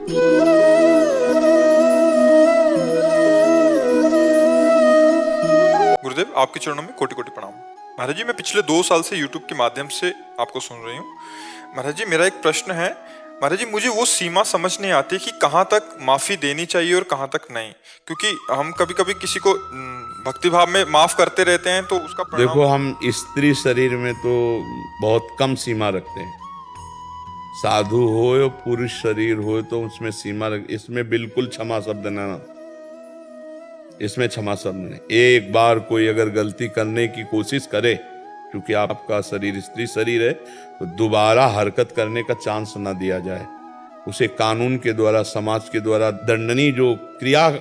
गुरुदेव, आपके चरणों में कोटि कोटि प्रणाम। महाराज जी, मैं पिछले 2 साल से YouTube के माध्यम से आपको सुन रही हूँ। महाराज जी, मेरा एक प्रश्न है। महाराज जी, मुझे वो सीमा समझ नहीं आती कि कहाँ तक माफी देनी चाहिए और कहाँ तक नहीं, क्योंकि हम कभी कभी किसी को भक्ति भाव में माफ करते रहते हैं तो उसका परिणाम। देखो, हम स्त्री शरीर में तो बहुत कम सीमा रखते हैं। साधु हो या पुरुष शरीर हो तो उसमें सीमा रख, इसमें बिल्कुल क्षमा शब्द ना, इसमें क्षमा शब्द नहीं। एक बार कोई अगर गलती करने की कोशिश करे, क्योंकि आपका शरीर स्त्री शरीर है, तो दोबारा हरकत करने का चांस ना दिया जाए। उसे कानून के द्वारा, समाज के द्वारा दंडनीय जो क्रिया,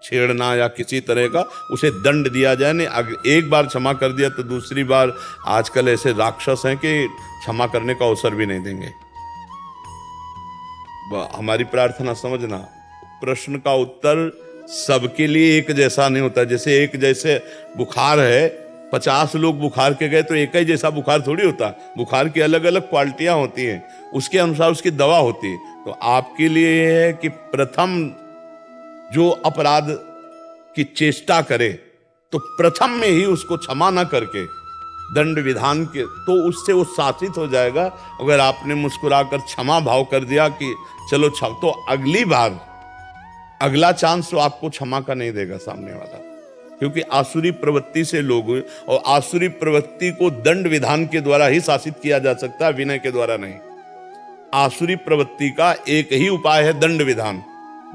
छेड़ना या किसी तरह का, उसे दंड दिया जाए। नहीं, अगर एक बार क्षमा कर दिया तो दूसरी बार, आजकल ऐसे राक्षस हैं कि क्षमा करने का अवसर भी नहीं देंगे। हमारी प्रार्थना समझना, प्रश्न का उत्तर सबके लिए एक जैसा नहीं होता। जैसे एक जैसे बुखार है, 50 लोग बुखार के गए तो एक ही जैसा बुखार थोड़ी होता। बुखार की अलग अलग क्वालिटियां होती हैं, उसके अनुसार उसकी दवा होती है। तो आपके लिए यह है कि प्रथम जो अपराध की चेष्टा करे तो प्रथम में ही उसको क्षमा ना करके दंड विधान के, तो उससे वो शासित हो जाएगा। अगर आपने मुस्कुराकर क्षमा भाव कर दिया कि चलो क्षमा, तो अगली बार अगला चांस तो आपको क्षमा का नहीं देगा सामने वाला, क्योंकि आसुरी प्रवृत्ति से लोग, और आसुरी प्रवृत्ति को दंड विधान के द्वारा ही शासित किया जा सकता है, विनय के द्वारा नहीं। आसुरी प्रवृत्ति का एक ही उपाय है दंड विधान,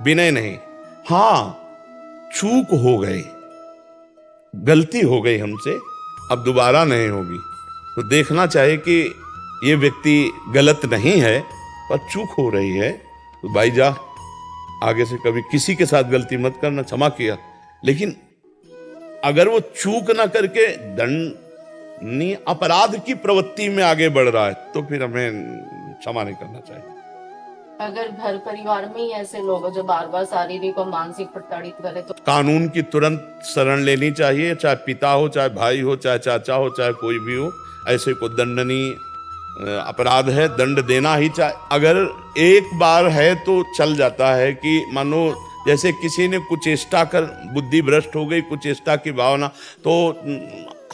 विनय नहीं। हाँ, चूक हो गई, गलती हो गई हमसे, अब दोबारा नहीं होगी, तो देखना चाहिए कि ये व्यक्ति गलत नहीं है पर चूक हो रही है, तो भाई जा, आगे से कभी किसी के साथ गलती मत करना। क्षमा किया, लेकिन अगर वो चूक ना करके दंडनीय अपराध की प्रवृत्ति में आगे बढ़ रहा है तो फिर हमें क्षमा नहीं करना चाहिए। अगर घर परिवार में ही ऐसे लोग हो जो बार बार शारीरिक और मानसिक प्रताड़ित करे तो कानून की तुरंत शरण लेनी चाहिए, चाहे पिता हो, चाहे भाई हो, चाहे चाचा हो, चाहे कोई भी हो। ऐसे को दंडनीय अपराध है, दंड देना ही चाहिए। अगर एक बार है तो चल जाता है कि मानो जैसे किसी ने कुचेष्टा कर बुद्धि भ्रष्ट हो गई, कुचेष्टा की भावना, तो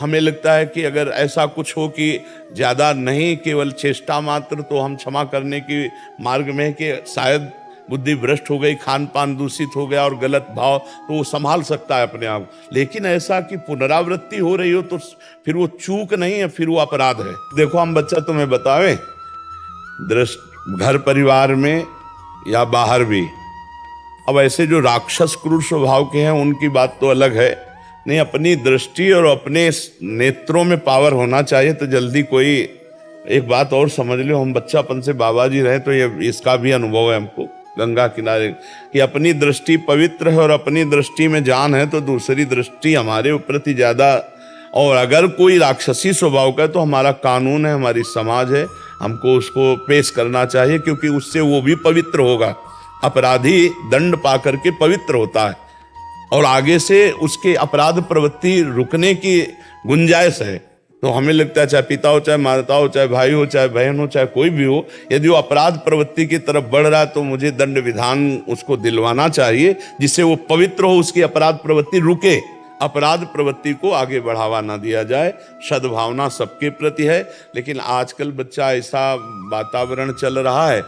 हमें लगता है कि अगर ऐसा कुछ हो कि ज़्यादा नहीं, केवल चेष्टा मात्र, तो हम क्षमा करने की मार्ग में है कि शायद बुद्धि भ्रष्ट हो गई, खान पान दूषित हो गया और गलत भाव, तो वो संभाल सकता है अपने आप। लेकिन ऐसा कि पुनरावृत्ति हो रही हो तो फिर वो चूक नहीं है, फिर वो अपराध है। देखो, हम बच्चा तुम्हें बतावें, घर परिवार में या बाहर भी, अब ऐसे जो राक्षस क्रूर स्वभाव के हैं उनकी बात तो अलग है। नहीं, अपनी दृष्टि और अपने नेत्रों में पावर होना चाहिए। तो जल्दी कोई एक बात और समझ लो, हम बच्चापन से बाबा जी रहे तो ये इसका भी अनुभव है हमको गंगा किनारे, कि अपनी दृष्टि पवित्र है और अपनी दृष्टि में जान है, तो दूसरी दृष्टि हमारे प्रति ज्यादा। और अगर कोई राक्षसी स्वभाव का है तो हमारा कानून है, हमारी समाज है, हमको उसको पेश करना चाहिए, क्योंकि उससे वो भी पवित्र होगा। अपराधी दंड पा करके पवित्र होता है और आगे से उसके अपराध प्रवृत्ति रुकने की गुंजाइश है। तो हमें लगता है, चाहे पिता हो, चाहे माता हो, चाहे भाई हो, चाहे बहन हो, चाहे कोई भी हो, यदि वो अपराध प्रवृत्ति की तरफ बढ़ रहा है तो मुझे दंड विधान उसको दिलवाना चाहिए, जिससे वो पवित्र हो, उसकी अपराध प्रवृत्ति रुके, अपराध प्रवृत्ति को आगे बढ़ावा ना दिया जाए। सद्भावना सबके प्रति है, लेकिन आजकल बच्चा ऐसा वातावरण चल रहा है,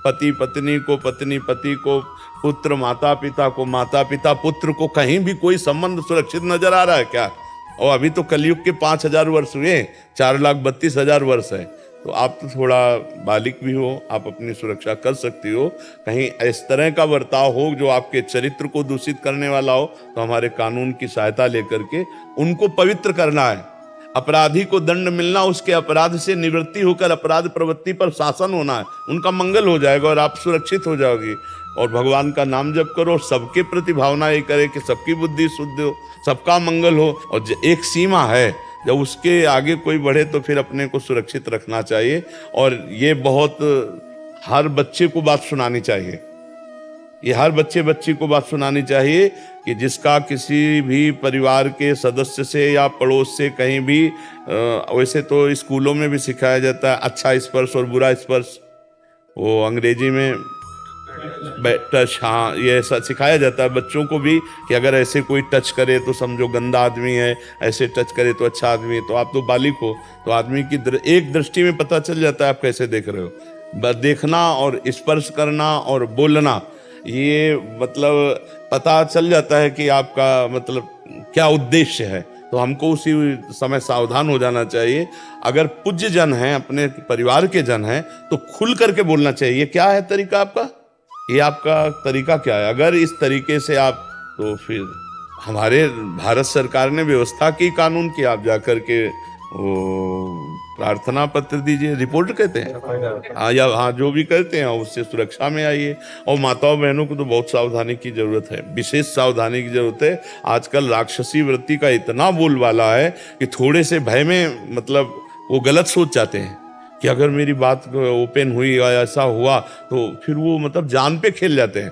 पति पत्नी को, पत्नी पति को, पुत्र माता पिता को, माता पिता पुत्र को, कहीं भी कोई संबंध सुरक्षित नजर आ रहा है क्या? और अभी तो कलयुग के 5000 वर्ष हुए, 4,32,000 वर्ष है। तो आप तो थोड़ा बालिक भी हो, आप अपनी सुरक्षा कर सकती हो। कहीं इस तरह का बर्ताव हो जो आपके चरित्र को दूषित करने वाला हो, तो हमारे कानून की सहायता लेकर के उनको पवित्र करना है। अपराधी को दंड मिलना, उसके अपराध से निवृत्ति होकर अपराध प्रवृत्ति पर शासन होना है, उनका मंगल हो जाएगा और आप सुरक्षित हो जाओगी। और भगवान का नाम जप करो, सबके प्रति भावना ये करे कि सबकी बुद्धि शुद्ध हो, सबका मंगल हो। और एक सीमा है, जब उसके आगे कोई बढ़े तो फिर अपने को सुरक्षित रखना चाहिए। और ये बहुत हर बच्चे को बात सुनानी चाहिए, ये हर बच्चे बच्ची को बात सुनानी चाहिए कि जिसका किसी भी परिवार के सदस्य से या पड़ोस से कहीं भी, वैसे तो स्कूलों में भी सिखाया जाता है अच्छा स्पर्श और बुरा स्पर्श, वो अंग्रेजी में टच, हाँ, ये ऐसा सिखाया जाता है बच्चों को भी कि अगर ऐसे कोई टच करे तो समझो गंदा आदमी है, ऐसे टच करे तो अच्छा आदमी है। तो आप तो बालिक हो, तो आदमी की एक दृष्टि में पता चल जाता है आप कैसे देख रहे हो। बस देखना और स्पर्श करना और बोलना, ये मतलब पता चल जाता है कि आपका मतलब क्या उद्देश्य है। तो हमको उसी समय सावधान हो जाना चाहिए। अगर पूज्य जन हैं, अपने परिवार के जन हैं, तो खुल करके बोलना चाहिए। क्या है तरीका आपका, ये आपका तरीका क्या है? अगर इस तरीके से आप, तो फिर हमारे भारत सरकार ने व्यवस्था की कानून की, आप जाकर के वो प्रार्थना पत्र दीजिए, रिपोर्ट कहते हैं, हाँ, या हाँ, जो भी करते हैं उससे सुरक्षा में आइए। और माताओं बहनों को तो बहुत सावधानी की जरूरत है, विशेष सावधानी की जरूरत है। आजकल राक्षसी वृत्ति का इतना बोलबाला है कि थोड़े से भय में मतलब वो गलत सोच जाते हैं कि अगर मेरी बात ओपन हुई या ऐसा हुआ तो फिर वो मतलब जान पे खेल जाते हैं।